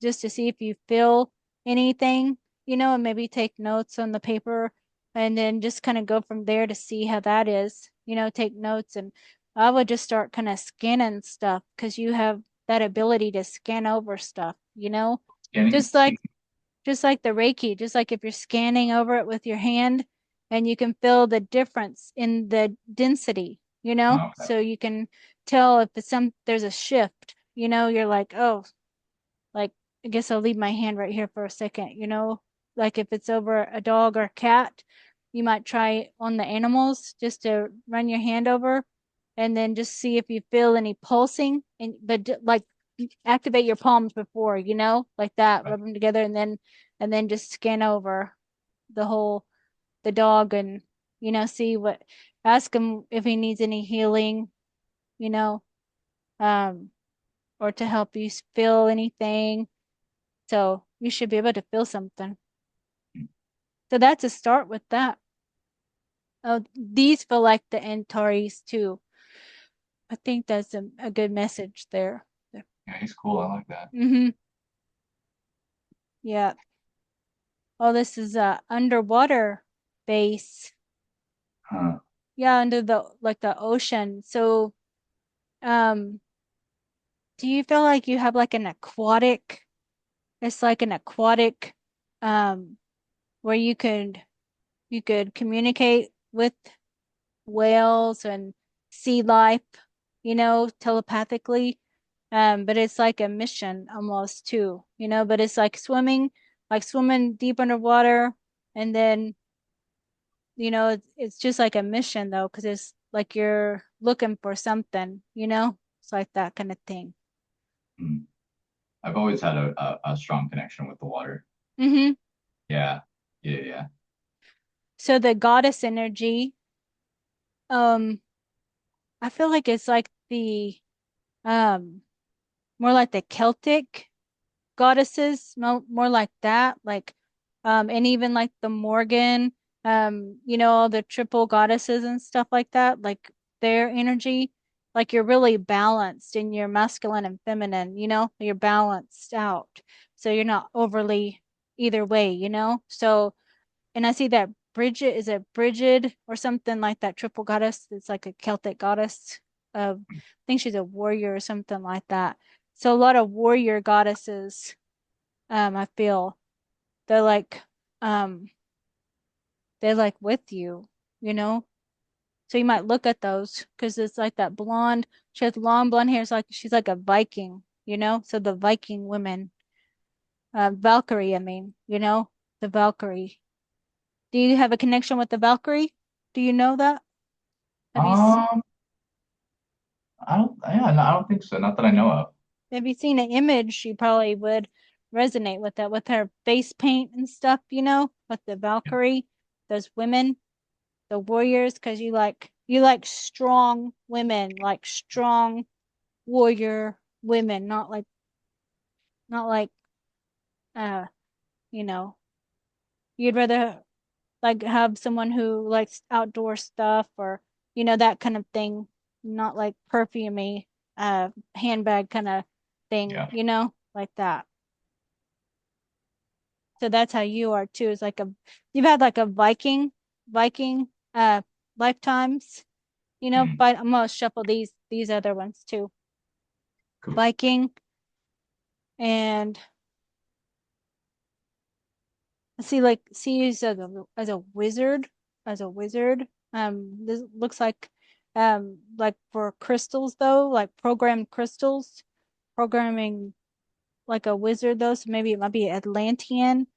just to see if you feel anything, and maybe take notes on the paper and then just kind of go from there to see how that is, take notes. And I would just start kind of scanning stuff because you have that ability to scan over stuff, Scanning, just like just like the Reiki, just like if you're scanning over it with your hand and you can feel the difference in the density, okay. so you can tell if there's a shift, you're like, oh, like, I guess I'll leave my hand right here for a second, like if it's over a dog or a cat, you might try on the animals just to run your hand over and then just see if you feel any pulsing and but like activate your palms before, like that, rub them together and then just scan over the dog and see what ask him if he needs any healing, you know, um or to help you feel anything. So you should be able to feel something. So that's a start with that. Oh, these feel like the Antares too. I think that's a good message there. Yeah, he's cool. I like that. Mm-hmm. Yeah. Oh, this is a underwater base. Huh. yeah, under the like the ocean. So, um, do you feel like you have like an aquatic, it's like an aquatic, um, where you could communicate with whales and sea life, telepathically. But it's like a mission almost too, but it's like swimming deep underwater. And then, it's just like a mission though, because it's like you're looking for something. It's like that kind of thing. Mm. I've always had a strong connection with the water. Hmm. Yeah. Yeah. Yeah. So the goddess energy, um, I feel like it's like um, more like the Celtic goddesses, more like that, like and even like the Morgan, all the triple goddesses and stuff like that, like their energy, like you're really balanced in your masculine and feminine, you're balanced out. So you're not overly either way. So and I see that Bridget, is it Bridget or something like that triple goddess? It's like a Celtic goddess of, I think she's a warrior or something like that. So a lot of warrior goddesses, I feel they're like, um, they're like with you. So you might look at those because it's like that blonde. She has long blonde hair. It's like she's like a Viking. So the Viking women, Valkyrie, I mean, the Valkyrie. Do you have a connection with the Valkyrie? Do you know that? Have you s- Um, I don't. Yeah, no, I don't think so. Not that I know of. have you seen an image? You probably would resonate with that, with her face paint and stuff, with the Valkyrie, those women, the warriors, because you like strong women, like strong warrior women, not like uh, you know, you'd rather like have someone who likes outdoor stuff or that kind of thing, not like perfumey handbag kind of thing, Yeah. like that. So that's how you are too. It's like you've had like a Viking lifetimes, Mm, but I'm gonna shuffle these other ones too. cool. Viking and see you as a wizard, this looks like for crystals though, like programmed crystals, programming like a wizard though. So maybe it might be Atlantean.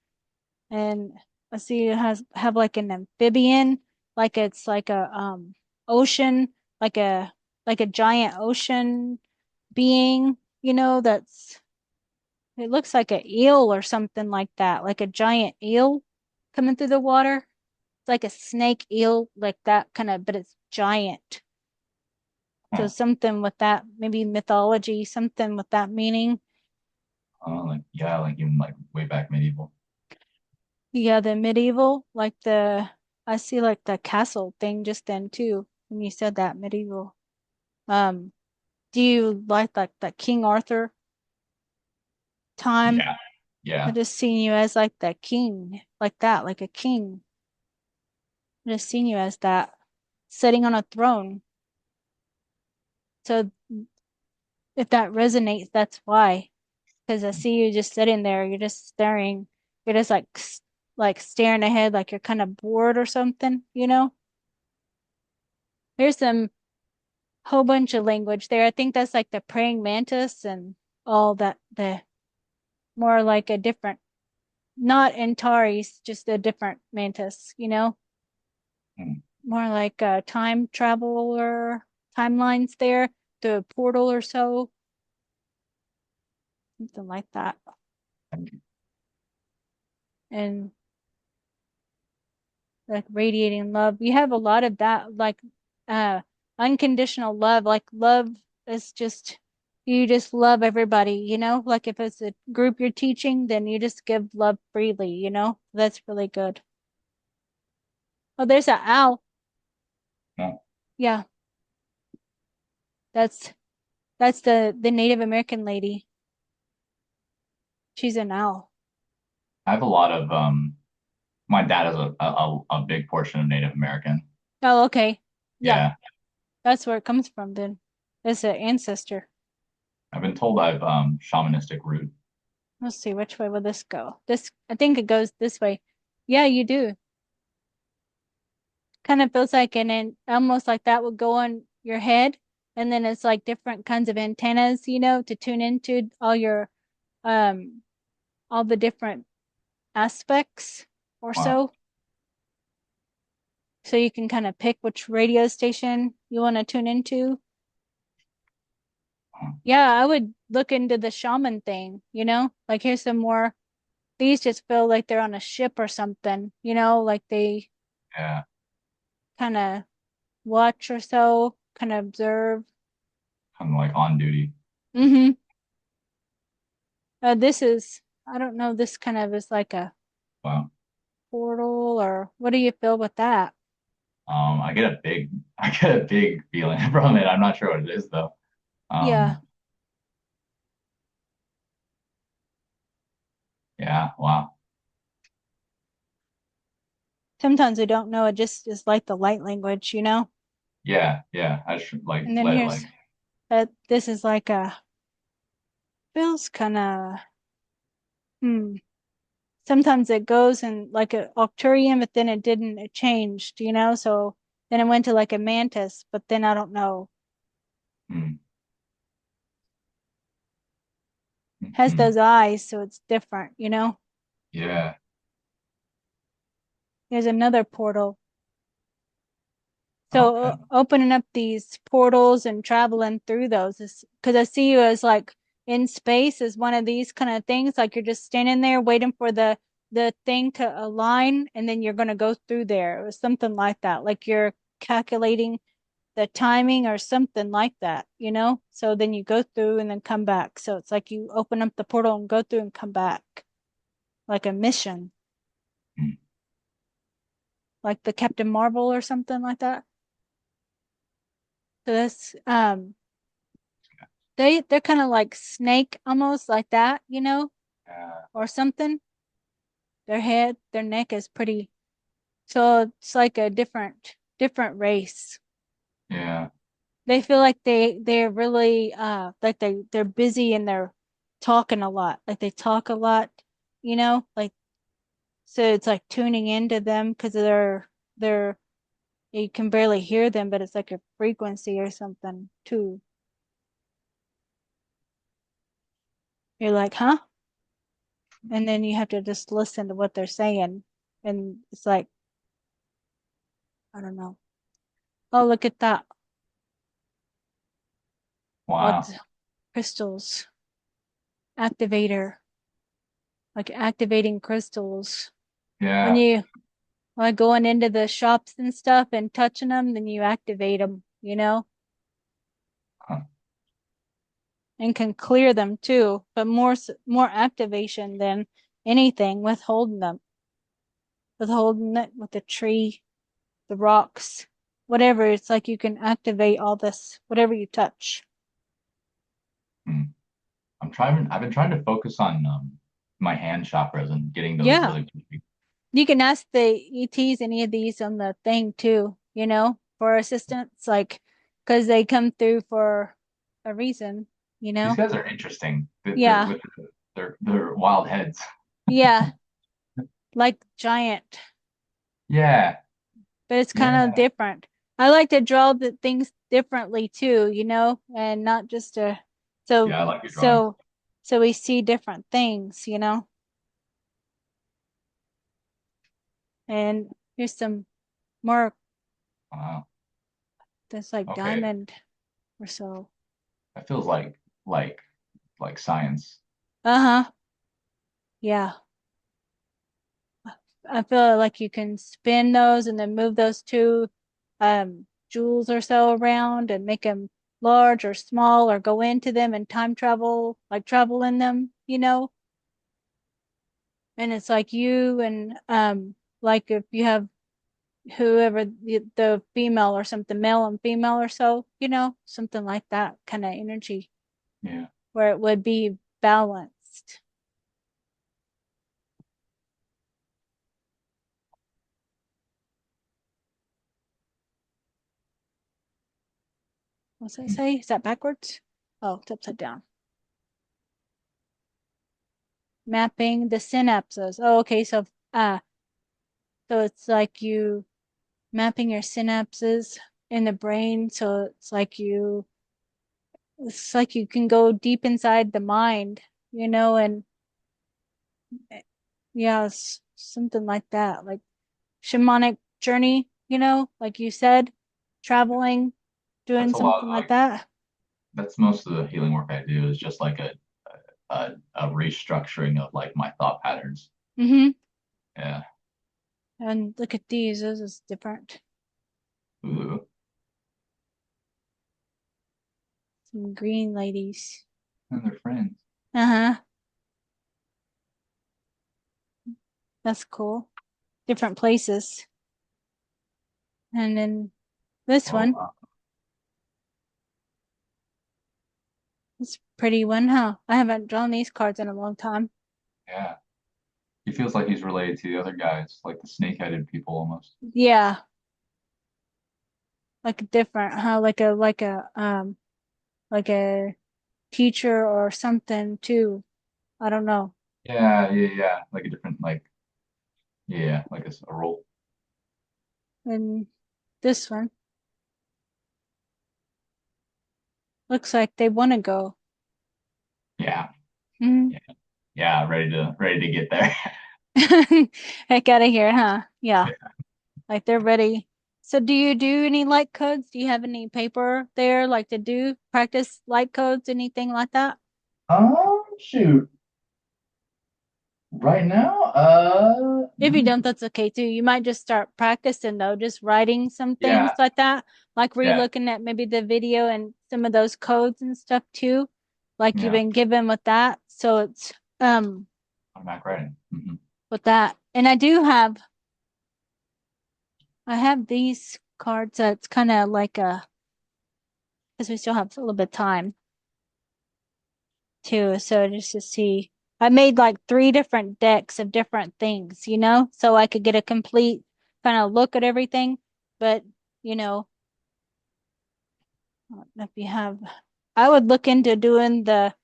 And I see it have like an amphibian, like it's like a ocean, like a giant ocean being, that's it looks like a eel or something like that, like a giant eel coming through the water. It's like a snake eel, like that kind of, but it's giant. So Huh. something with that, maybe mythology, something with that meaning. Like yeah, like even like way back medieval. Yeah, the medieval, I see like the castle thing just then too, when you said that medieval. Um, do you like that King Arthur time? Yeah. I Yeah. just seen you as like the king, like that, like a king. I just seen you as that, sitting on a throne. So if that resonates, that's why. Because I see you just sitting there, you're just staring, you're just like staring ahead, like you're kind of bored or something. There's some whole bunch of language there. I think that's like the praying mantis and all that, the more like a different, not Antares, just a different mantis. Mm. More like a time traveler timelines there, the portal or so, something like that. And like radiating love. You have a lot of that, like uh unconditional love. Like love is just you just love everybody. Like if it's a group you're teaching, then you just give love freely. That's really good. Oh, there's an owl. Well, Yeah, that's that's the Native American lady. She's an owl. I have a lot of my dad is a big portion of Native American. Oh, okay. Yeah, Yeah. that's where it comes from then. It's an ancestor. I've been told I've shamanistic root. Let's see, which way will this go? This, I think it goes this way. Yeah, you do. Kind of feels like almost like that would go on your head. And then it's like different kinds of antennas, to tune into um, all the different aspects or Wow. so. So you can kind of pick which radio station you want to tune into. Yeah, I would look into the shaman thing, like here's some more. These just feel like they're on a ship or something, like they Yeah. kind of watch or so, kind of observe. Kind of like on duty. Mm-hmm. This is, I don't know, this kind of is like a Wow. portal, or what do you feel with that? I get a big I get a big feeling from it. I'm not sure what it is though. Yeah, Um, yeah, wow. sometimes I don't know. It just is like the light language. Yeah, yeah. I should like And then let here's like this is like feels kind of, hmm. Sometimes it goes in like a Octurian, but then it didn't, it changed. So then it went to like a mantis, but then I don't know. hmm, Has hmm. those eyes, so it's different. Yeah. There's another portal. So Okay. opening up these portals and traveling through those is because I see you as like in space as one of these kind of things, like you're just standing there waiting for the thing to align, and then you're gonna go through there or something like that. Like you're calculating the timing or something like that. So then you go through and then come back. So it's like you open up the portal and go through and come back, like a mission, Hmm. like the Captain Marvel or something like that. So that's they're kind of like snake almost like that, Yeah. or something. Their head, their neck is pretty. So it's like a different race. Yeah. They feel like they're really like they're busy and they're talking a lot. Like they talk a lot, like so it's like tuning into them because they're you can barely hear them, but it's like a frequency or something too. You're like, huh? And then you have to just listen to what they're saying. And it's like, I don't know. Oh, look at that. What Wow. crystals? Activator. Like activating crystals. When Yeah. you like going into the shops and stuff and touching them, then you activate them, Huh. and can clear them too. But more activation than anything withholding it with the tree, the rocks, whatever. It's like you can activate all this, whatever you touch. Hmm. I've been trying to focus on my hand chakras and getting those Yeah. really big. You can ask the ETs any of these on the thing too, for assistance, like, because they come through for a reason, you These know? guys are interesting. They're Yeah. with their wild heads. Yeah. Like giant, Yeah. but it's kind of Yeah. different. I like to draw the things differently too, and not just so, Yeah, I like your drawings. so, so we see different things. And here's some more Wow. that's like Okay. diamond or so. That feels like like science. Uh-huh. Yeah. I feel like you can spin those and then move those two jewels or so around and make them large or small or go into them and time travel, like travel in them. And it's like you and like if you have whoever the female or something, male and female or so, something like that kind of energy Yeah. where it would be balanced. What's that say? Is that backwards? Oh, it's upside down. Mapping the synapses. Oh, okay. So it's like you mapping your synapses in the brain. So it's like you can go deep inside the mind, and yeah, something like that, like shamanic journey, like you said, traveling, doing That's a lot something of like like that. that's most of the healing work I do is just like a restructuring of like my thought patterns. Mm-hmm. Yeah. And look at these. This is different. Ooh. Some green ladies. And they're friends. Uh-huh. That's cool. Different places. And then this Oh one, wow. this pretty one, huh? I haven't drawn these cards in a long time. Yeah. He feels like he's related to the other guys, like the snake-headed people almost. Yeah, like different, huh? Like a teacher or something too. I don't know. Yeah, yeah, yeah. Like a different yeah, like a role. And this one looks like they want to go. Yeah. Hmm. Yeah. Yeah, ready to get there. Heck out of here, huh? Yeah, Yeah. like they're ready. So do you do any light codes? Do you have any paper there like to do practice light codes, anything like that? Shoot. Right now, If you don't, that's okay too. You might just start practicing though, just writing some things yeah, like that, like yeah, re-looking at maybe the video and some of those codes and stuff too, like you've yeah. been given with that. So it's Automatic writing. with that. And I have these cards that's kind of like because we still have a little bit of time too. So just to see, I made like three different decks of different things, so I could get a complete kind of look at everything. But, you know, I don't know if you have, I would look into doing the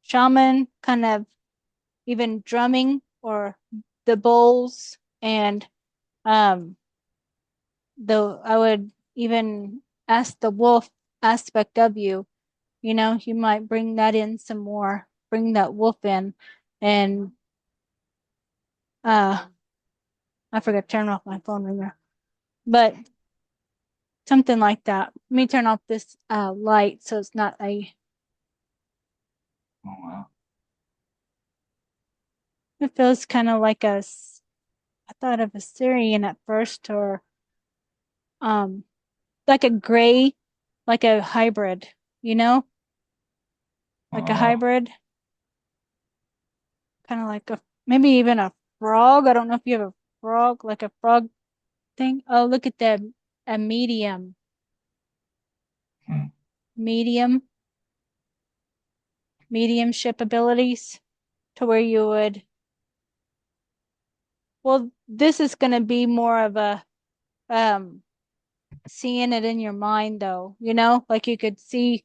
shaman kind of even drumming or the bowls and um though I would even ask the wolf aspect of you. You might bring that in some more, bring that wolf in. And uh I forgot to turn off my phone ringer. But something like that. Let me turn off this light so it's not Oh wow. it feels kind of like I thought of a Syrian at first, or um like a gray, like a hybrid, you know? Like a Oh, hybrid, kind of like a maybe even a frog. I don't know if you have a frog, like a frog thing. Oh, look at a hmm. medium, mediumship abilities to where you would, well, this is going to be more of a um seeing it in your mind though, like you could see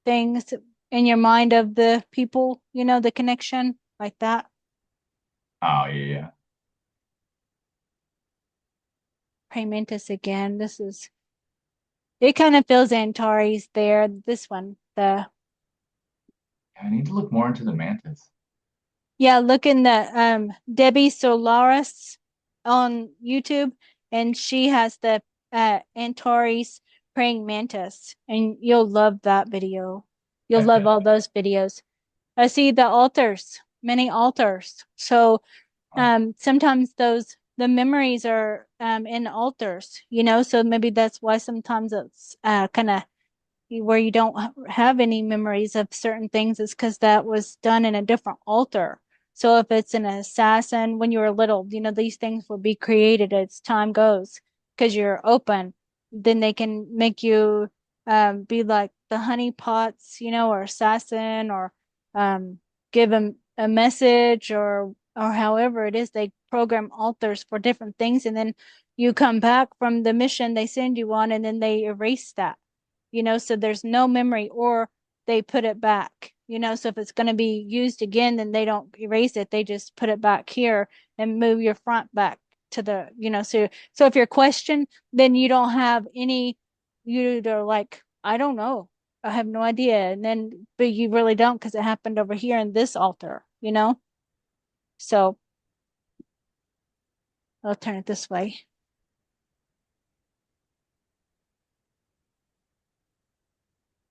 things in your mind of the people, the connection like that. Oh yeah, yeah. Praying mantis again. It kind of feels Antares there. This one, I need to look more into the mantis. yeah, look in the Debbie Solaris on YouTube, and she has the Antares praying mantis, and you'll love that video. You'll Heck love yeah. all those videos. I see the altars, many altars. So Oh, sometimes the memories are in altars, so maybe that's why sometimes it's kind of where you don't have any memories of certain things is because that was done in a different altar. So if it's an assassin when you were little, these things will be created as time goes because you're open. Then they can make you be like the honey pots, or assassin, or um, give them a message or or however it is, they program alters for different things, and then you come back from the mission they send you on, and then they erase that, so there's no memory, or they put it back, so if it's going to be used again, then they don't erase it, they just put it back here and move your front back to the, so if you're questioned, then you don't have any, you're like, I don't know, I have no idea, and then but you really don't, because it happened over here in this altar. So I'll turn it this way.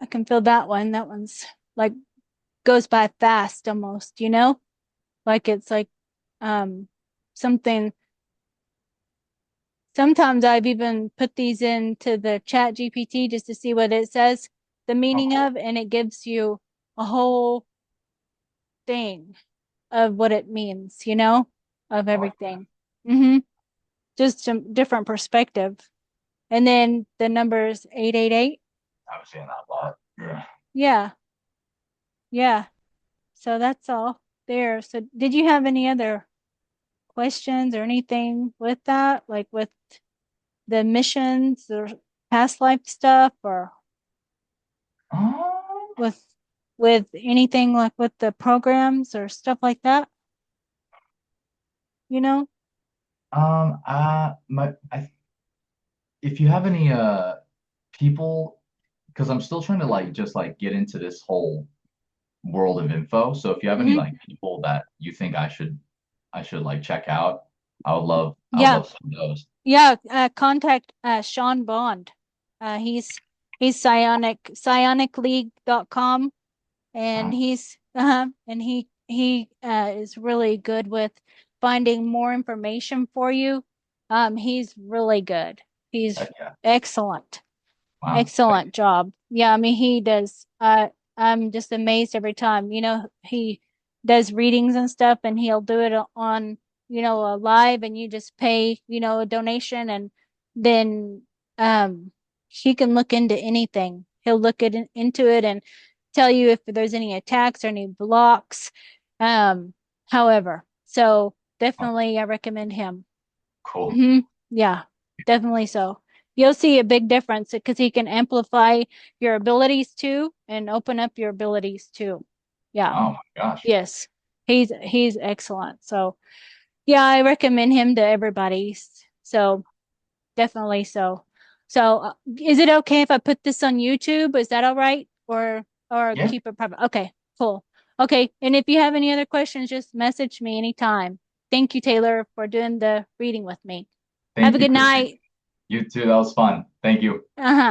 I can feel that one. That one's like goes by fast almost. Like it's like um something. Sometimes I've even put these into the chat GPT just to see what it says the Oh, meaning cool. of, and it gives you a whole thing of what it means, of I like everything. Mm-hmm. Just some different perspective. And then the numbers 888. that. I was saying that a lot. Yeah. Yeah, yeah. So that's all there. So did you have any other questions or anything with that? Like with the missions or past life stuff, or Um, with anything like with the programs or stuff like that, you know? if you have any people, because I'm still trying to like just like get into this whole world of info. So if you have any Hmm. like people that you think I should like check out, I would Yeah. love some of those. Yeah, contact Sean Bond. He's psionicleague.com, and Oh, he is really good with finding more information for you. He's really good. He's heck yeah. excellent. Wow. Thank Excellent job. Yeah, I mean, he does. I'm just amazed every time. He does readings and stuff, and he'll do it on, a live, and you just pay, a donation, and then um he can look into anything. He'll look into it and tell you if there's any attacks or any blocks. Um, however, so you. definitely I recommend him. Cool. Hmm. Yeah, definitely so. You'll see a big difference because he can amplify your abilities too and open up your abilities too. Yeah. Oh my gosh. Yes. He's excellent. So, yeah, I recommend him to everybody. So, definitely so. So, is it okay if I put this on YouTube? Is that all right? Or Yeah. keep it private? Okay, cool. Okay, and if you have any other questions, just message me anytime. Thank you, Taylor, for doing the reading with me. Have Thank a you, good Christy. night. You too. That was fun. Thank you. Uh-huh.